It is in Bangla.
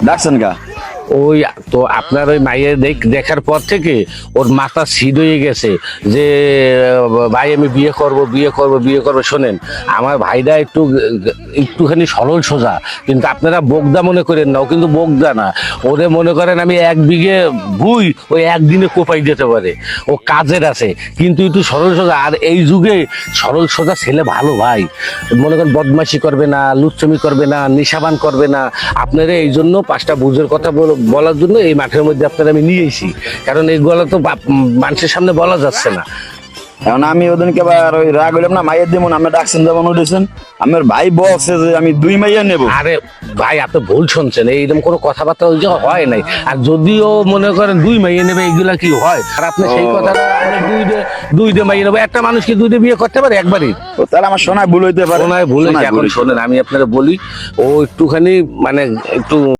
ডাকছেন কা? ওই তো আপনার ওই মাইয়ের দেখার পর থেকে ওর মাথা সিড হয়ে গেছে যে ভাই আমি বিয়ে করব বিয়ে করব বিয়ে করব। শোনেন, আমার ভাইরা একটুখানি সরল সোজা, কিন্তু আপনারা বোগদা মনে করেন না, ও কিন্তু বোগদা না। ওরে মনে করেন আমি 1 বিঘে ভুই ওই একদিনে কোপাই দিতে পারে, ও কাজের আছে, কিন্তু একটু সরল সোজা। আর এই যুগে সরল সোজা ছেলে ভালো ভাই, মনে করেন বদমাশি করবে না, লুচ্চমি করবে না, নিশাবান করবে না। আপনারা এই জন্য 5টা বুঝের কথা বলার জন্য এই মাঠের মধ্যে আপনারা আমি নিয়ে এসি, কারণ এইগুলো তো মানুষের সামনে বলা যাচ্ছে না। এখন আমি ওদিনকে আবার ওই রাগ হইলাম না, মাইয়ের দিমুন আপনি ডাকছেন যেমন উঠেছেন। আমার ভাই বলছে যে আমি 2 মাইয়া নেব। আরে ভাই আপনি ভুল শুনছেন, এইরকম কোনো কথাবার্তা ওই জায়গায় হয় নাই। আর যদিও মনে করেন 2 মাইয়ে নেবে, এইগুলা কি হয়? আর আপনি সেই কথাটা দুই দে মাইয়ে নেবে, একটা মানুষ কি 2 বিয়ে করতে পারে একবারই? তো তাহলে আমার শোনায় ভুল হইতে পারে। ভুল হয়েছে। এখন শোনেন, আমি আপনারা বলি, ও একটুখানি মানে একটু